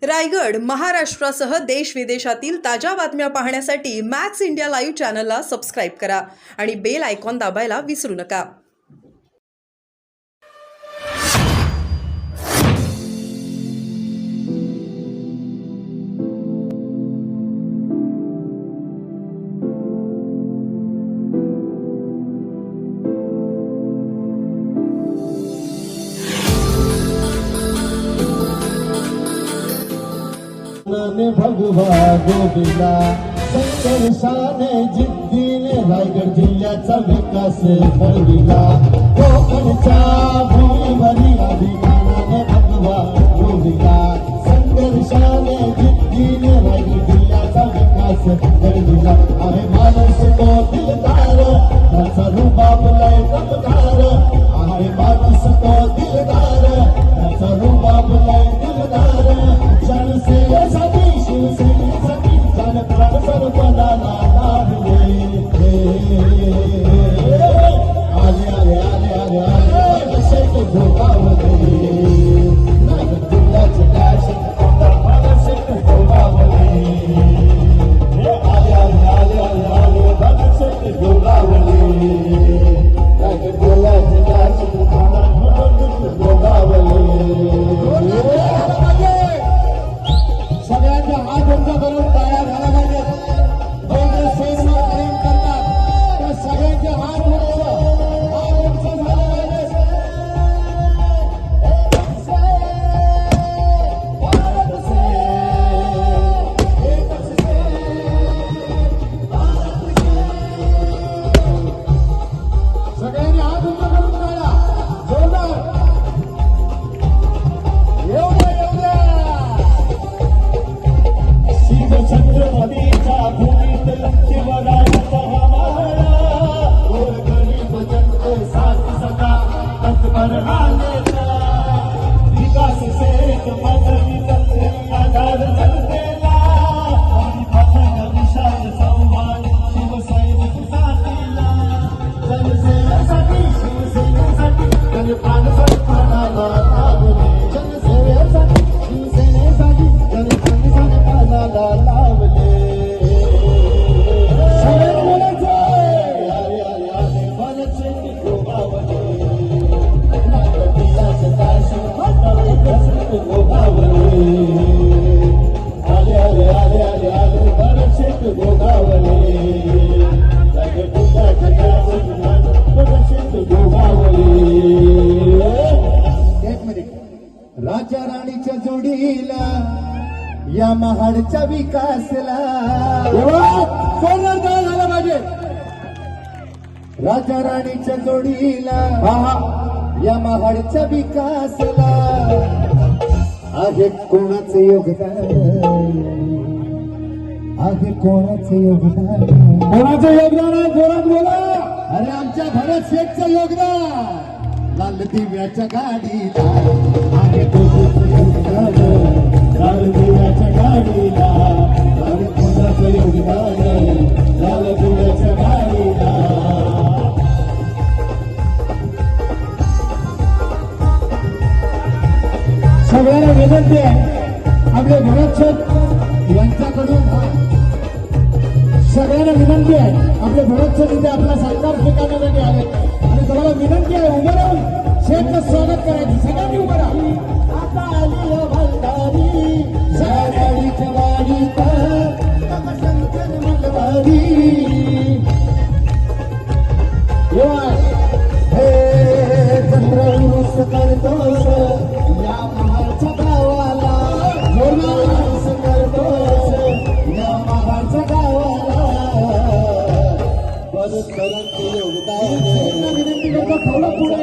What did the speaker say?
रायगड महाराष्ट्रासह देश विदेशातील ताज्या बातम्या पाहण्यासाठी मॅक्स इंडिया लाईव्ह चॅनलला सबस्क्राईब करा आणि बेल आयकॉन दाबायला विसरू नका. भगवा गोविंदा शंकर शाने जिद्दीने रायगड जिल्ह्याचा विकास घडविला. कोकणच्या भूमीवरील अभिमानाने भगवा गोविंदा शंकर शाने जिद्दीने रायगड जिल्ह्याचा विकास घडविला. आहे माणूस तो दिलदार त्याचा रुबाब लय दमदार. आहे माणूस तो दिलदार त्याचा रुबाब लय दमदार. जनसेवेसाठी शिवसेनेसाठी जनप्राण सर्वपदाला लाभले. आले आले आले आले आले शेत भोगावले. नागपूर जिल्ह्याचे शासन आमदार शेत भोगावले. आले आले आले आले आले शेत भोगावले. नागपूर जिल्ह्याचे शासन आमदार भोगावले. सगळ्यांच्या हात उंच करून टाळ्या झाला पाहिजे. जे सेवेला प्रेम करतात त्या सगळ्यांचे हात उंच झाले पाहिजे. सगळ्यांनी हात उंच करून टाळ्या जोरदार छत्रपतीच्या भूमीत शिवरायांचा हवाला. गोर गरीब जनते साथ सदा तत्पर राहण्याचा. विकास सेवेत मदती तत्वे आधार जनतेला. आणि पथक विशाल संवाद शिवसैनिक साथीला. जनसेवेसाठी शिवसेनेसाठी जनप्राण सर्वपदाला लाभले. जनसेवेसाठी शिवसेनेसाठी जनप्राण सर्वपदाला लाभले. सगळ्यांनी बोलायचं. आले आले आले मनसे भोगावले. नागरिकाचे शासन आमदार भोगावले. आले आले आले आले आले मनसे भोगावले. नागरिकाचे शासन मनसे भोगावले. एक मिनिट. राजा राणीच्या जोडीला या महाडच्या विकासला सोडणार झाला पाहिजे. राजा राणीच्या जोडीला या महाडच्या विकासला आहे कोणाचे योगदान. आहे कोणाचे योगदान. कोणाचं योगदान आहे जोरात बोला. अरे आमच्या भरत शेठचं योगदान. लाल दिव्याच्या गाडीला आहे कोणाचं योगदान. लाल दिव्याच्या गाडीला आहे कोणाचं योगदान. लाल दिव्याच्या गाडीला. सगळ्यांना विनंती आहे आपले भरत शेठ यांच्याकडून. सगळ्यांना विनंती आहे आपले भरत शेठ इथे आपला सत्कार स्वीकारण्यासाठी आले आणि तुम्हाला विनंती आहे उभं राहून शेठचं स्वागत करायचं. सगळ्यांनी उभं राहा. आता आली भंडारी साडीच्या वाडीत शंकर मलबारी. हे चंद्र उरुस करतोस या महाडच्या गावाला. उरुस करतोस या महाडच्या गावाला. परत परत योगदान विनंती करतो थोडं पुढे